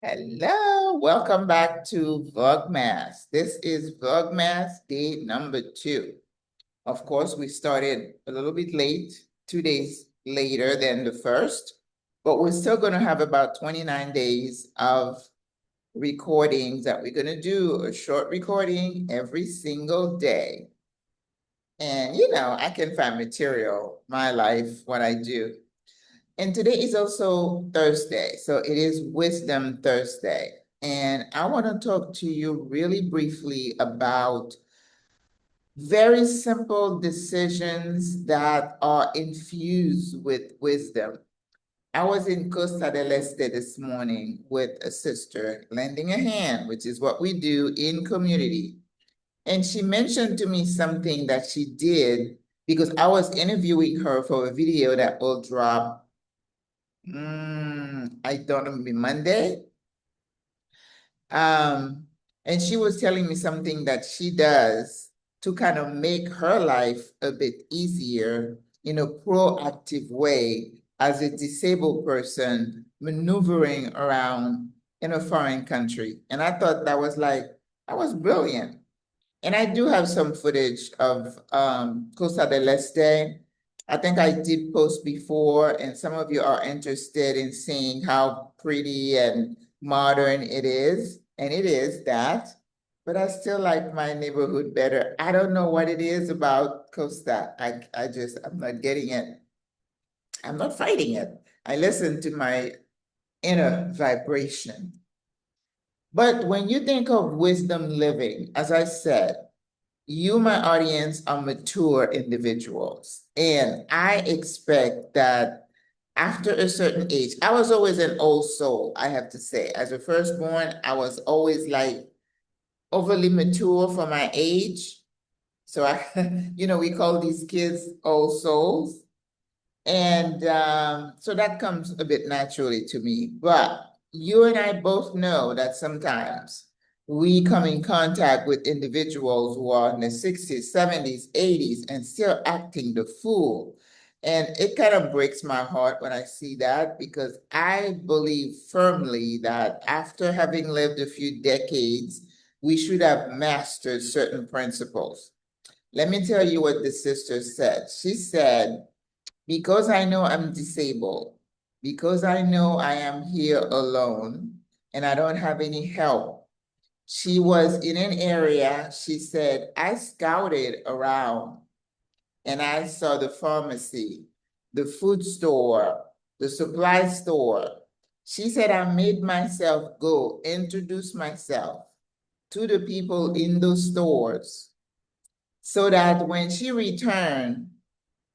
Hello, welcome back to Vlogmas. This is Vlogmas day number 2. Of course, we started a little bit late, 2 days later than the first, but we're still going to have about 29 days of recordings that we're going to do, a short recording every single day. And, I can find material, my life, what I do. And today is also Thursday, so it is Wisdom Thursday. And I want to talk to you really briefly about very simple decisions that are infused with wisdom. I was in Costa del Este this morning with a sister, lending a hand, which is what we do in community. And she mentioned to me something that she did because I was interviewing her for a video that will drop I don't know, maybe Monday. And she was telling me something that she does to kind of make her life a bit easier in a proactive way as a disabled person maneuvering around in a foreign country. And I thought that was brilliant. And I do have some footage of Costa del Este. I think I did post before, and some of you are interested in seeing how pretty and modern it is. And it is that, but I still like my neighborhood better. I don't know what it is about Costa. I'm not getting it. I'm not fighting it. I listen to my inner vibration. But when you think of wisdom living, as I said, you, my audience, are mature individuals. And I expect that after a certain age, I was always an old soul, I have to say. As a firstborn, I was always like overly mature for my age. So we call these kids old souls. And so that comes a bit naturally to me. But you and I both know that sometimes we come in contact with individuals who are in their 60s, 70s, 80s, and still acting the fool. And it kind of breaks my heart when I see that, because I believe firmly that after having lived a few decades, we should have mastered certain principles. Let me tell you what the sister said. She said, because I know I'm disabled, because I know I am here alone and I don't have any help. She was in an area, she said, I scouted around and I saw the pharmacy, the food store, the supply store. She said, I made myself go introduce myself to the people in those stores so that when she returned,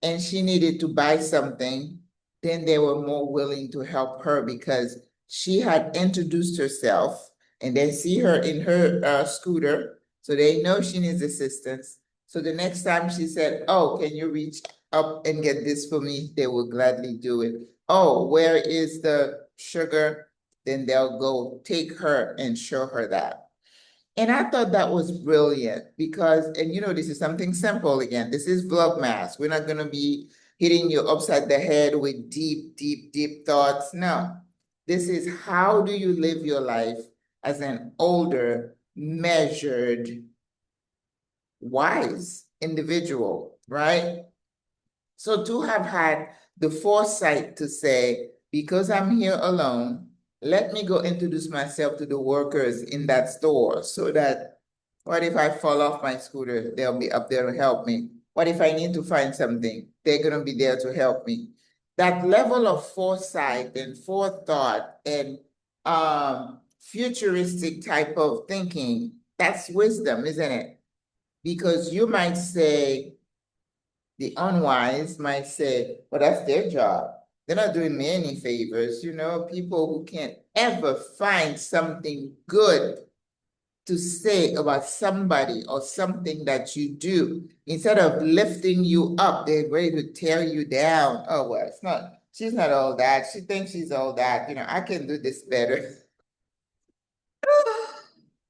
and she needed to buy something, then they were more willing to help her because she had introduced herself and they see her in her scooter. So they know she needs assistance. So the next time she said, oh, can you reach up and get this for me? They will gladly do it. Oh, where is the sugar? Then they'll go take her and show her that. And I thought that was brilliant because, and this is something simple again. This is Vlogmas. We're not going to be hitting you upside the head with deep, deep, deep thoughts. No, this is how do you live your life as an older, measured, wise individual, right? So to have had the foresight to say, because I'm here alone, let me go introduce myself to the workers in that store so that what if I fall off my scooter, they'll be up there to help me. What if I need to find something? They're going to be there to help me. That level of foresight and forethought and futuristic type of thinking, that's wisdom, isn't it? Because you might say, the unwise might say, well, that's their job. They're not doing me any favors. People who can't ever find something good to say about somebody or something that you do. Instead of lifting you up, they're ready to tear you down. Oh, well, she's not all that. She thinks she's all that. I can do this better.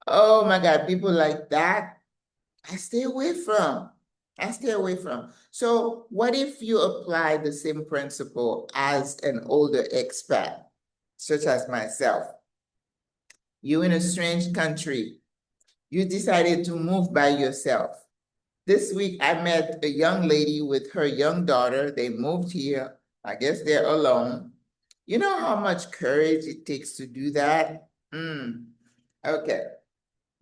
Oh my God, people like that, I stay away from. I stay away from. So what if you apply the same principle as an older expat, such as myself? You're in a strange country. You decided to move by yourself. This week, I met a young lady with her young daughter. They moved here. I guess they're alone. You know how much courage it takes to do that? Okay.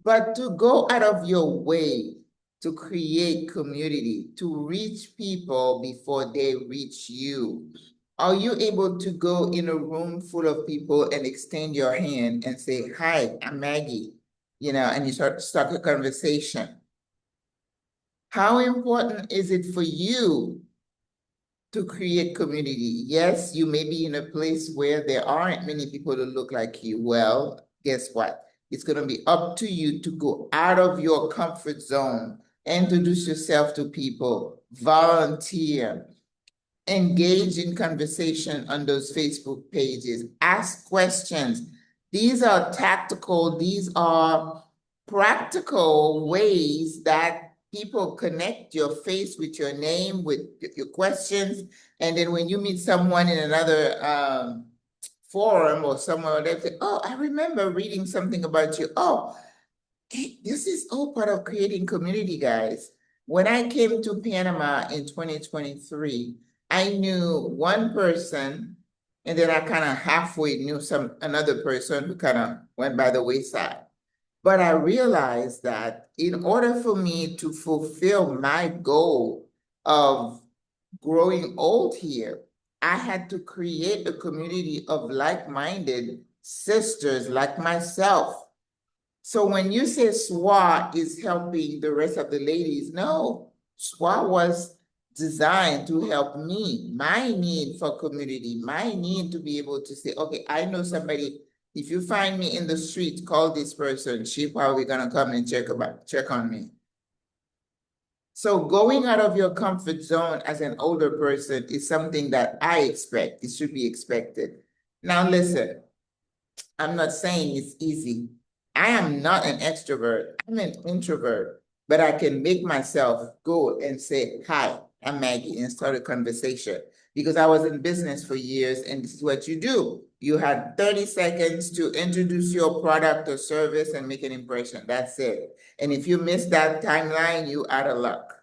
But to go out of your way to create community, to reach people before they reach you. Are you able to go in a room full of people and extend your hand and say, "Hi, I'm Maggie," and you start a conversation? How important is it for you to create community? Yes, you may be in a place where there aren't many people who look like you. Well, guess what? It's going to be up to you to go out of your comfort zone, introduce yourself to people, volunteer, engage in conversation on those Facebook pages, ask questions. These are tactical, these are practical ways that people connect your face with your name, with your questions. And then when you meet someone in another forum or somewhere, they say, "Oh, I remember reading something about you." Oh, this is all part of creating community, guys. When I came to Panama in 2023, I knew one person, and then I kind of halfway knew another person who kind of went by the wayside. But I realized that in order for me to fulfill my goal of growing old here, I had to create a community of like-minded sisters like myself. So when you say SWRA is helping the rest of the ladies, no, SWRA was designed to help me, my need for community, my need to be able to say, okay, I know somebody. If you find me in the street, call this person. She probably gonna come and check on me. So going out of your comfort zone as an older person is something that I expect. It should be expected. Now listen, I'm not saying it's easy. I am not an extrovert. I'm an introvert, but I can make myself go and say, "Hi, I'm Maggie," and start a conversation because I was in business for years, and this is what you do. You had 30 seconds to introduce your product or service and make an impression. That's it. And if you miss that timeline, you out of luck.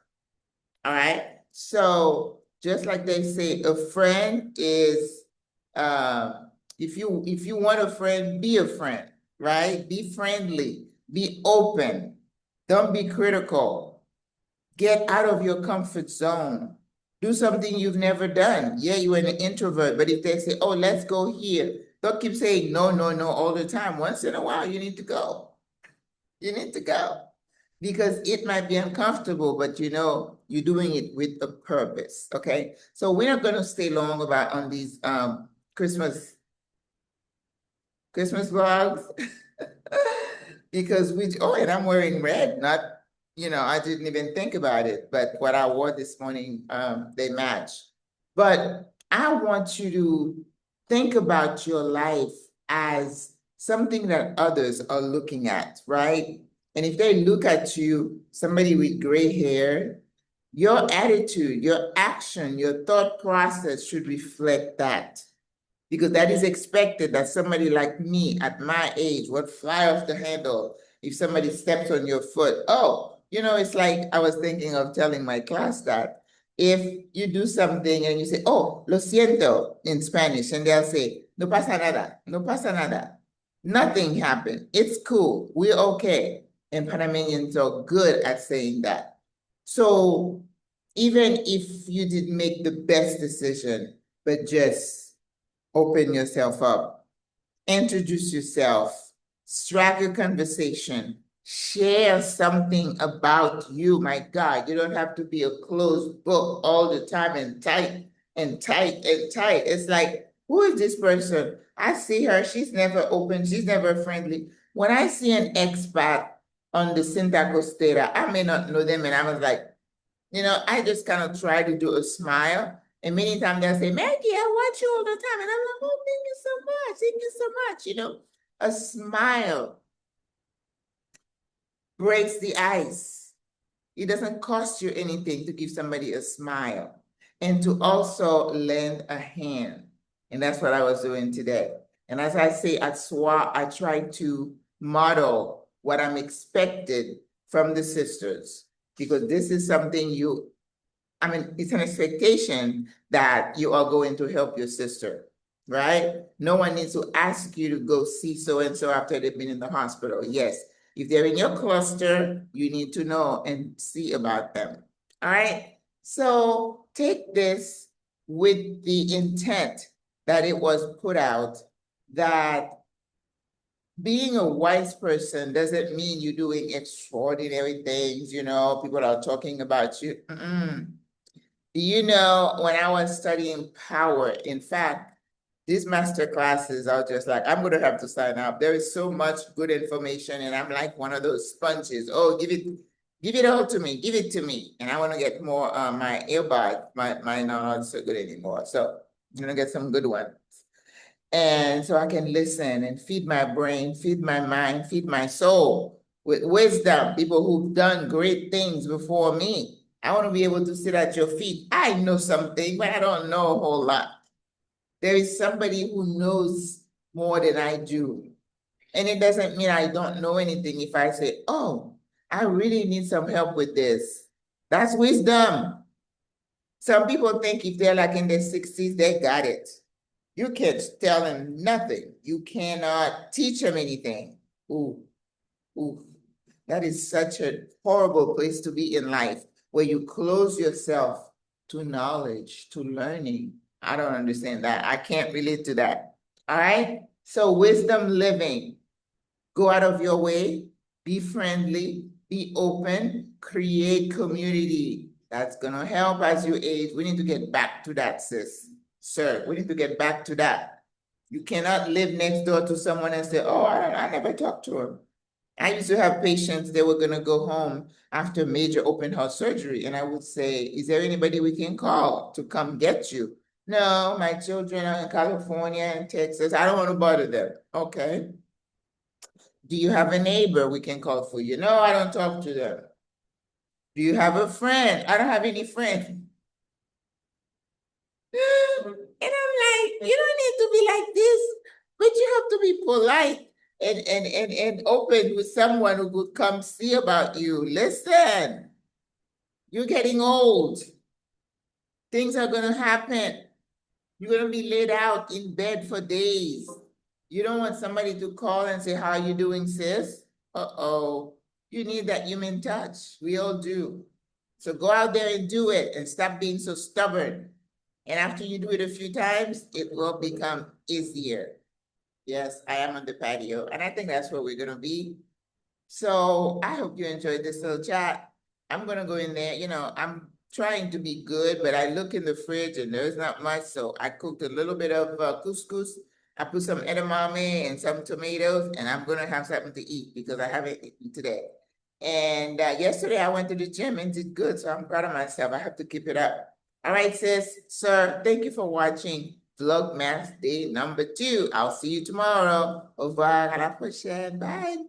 All right. So just like they say, a friend is, if you want a friend, be a friend, right? Be friendly, be open, don't be critical. Get out of your comfort zone. Do something you've never done. Yeah, you're an introvert, but if they say, "Oh, let's go here," don't keep saying no, no, no all the time. Once in a while, you need to go. You need to go because it might be uncomfortable, but you're doing it with a purpose. Okay. So we're not going to stay long on these Christmas vlogs because and I'm wearing red, not, I didn't even think about it, but what I wore this morning, they match. But I want you to think about your life as something that others are looking at, right? And if they look at you, somebody with gray hair, your attitude, your action, your thought process should reflect that. Because that is expected that somebody like me at my age would fly off the handle if somebody steps on your foot. Oh, it's like I was thinking of telling my class that if you do something and you say, "Oh, lo siento," in Spanish, and they'll say, "No pasa nada, no pasa nada." Nothing happened. It's cool. We're okay. And Panamanians are good at saying that. So even if you didn't make the best decision, but just open yourself up, introduce yourself, strike a conversation, share something about you. My God, you don't have to be a closed book all the time and tight and tight and tight. It's like, who is this person? I see her. She's never open. She's never friendly. When I see an expat on the Cinta Costera, I may not know them, and I was like, I just kind of try to do a smile. And many times they'll say, "Maggie, I watch you all the time." And I'm like, "Oh, thank you so much. Thank you so much." A smile breaks the ice. It doesn't cost you anything to give somebody a smile and to also lend a hand. And that's what I was doing today. And as I say at SWRA, I try to model what I'm expected from the sisters, because this is something it's an expectation that you are going to help your sister, right? No one needs to ask you to go see so-and-so after they've been in the hospital. Yes, if they're in your cluster, you need to know and see about them, all right? So take this with the intent that it was put out, that being a wise person doesn't mean you're doing extraordinary things, people are talking about you. Do you know, when I was studying power, in fact, these master classes are just like, I'm going to have to sign up. There is so much good information, and I'm like one of those sponges. Oh, give it all to me, give it to me. And I want to get more, my earbud, mine are not so good anymore. So I'm going to get some good ones. And so I can listen and feed my brain, feed my mind, feed my soul with wisdom, people who've done great things before me. I want to be able to sit at your feet. I know something, but I don't know a whole lot. There is somebody who knows more than I do. And it doesn't mean I don't know anything if I say, oh, I really need some help with this. That's wisdom. Some people think if they're like in their 60s, they got it. You can't tell them nothing. You cannot teach them anything. Ooh, ooh. That is such a horrible place to be in life, where you close yourself to knowledge, to learning. I don't understand that. I can't relate to that. All right? So wisdom living. Go out of your way, be friendly, be open, create community. That's gonna help as you age. We need to get back to that, sis. Sir, we need to get back to that. You cannot live next door to someone and say, oh, I never talked to him. I used to have patients, they were gonna go home after major open heart surgery, and I would say, is there anybody we can call to come get you? No, my children are in California and Texas. I don't want to bother them. Okay. Do you have a neighbor we can call for you? No, I don't talk to them. Do you have a friend? I don't have any friends. And I'm like, you don't need to be like this, but you have to be polite and open with someone who could come see about you. Listen, you're getting old. Things are gonna happen. You're gonna be laid out in bed for days. You don't want somebody to call and say, how are you doing, sis? Uh-oh. You need that human touch. We all do. So go out there and do it, and stop being so stubborn. And after you do it a few times, it will become easier. Yes, I am on the patio, and I think that's where we're gonna be. So I hope you enjoyed this little chat. I'm gonna go in there, I'm trying to be good, but I look in the fridge and there's not much, so I cooked a little bit of couscous. I put some edamame and some tomatoes, and I'm gonna have something to eat because I haven't eaten today. And yesterday I went to the gym and did good, so I'm proud of myself. I have to keep it up. All right, sis, sir, thank you for watching Vlogmas Day number 2. I'll see you tomorrow. Au revoir, à la prochaine. Bye.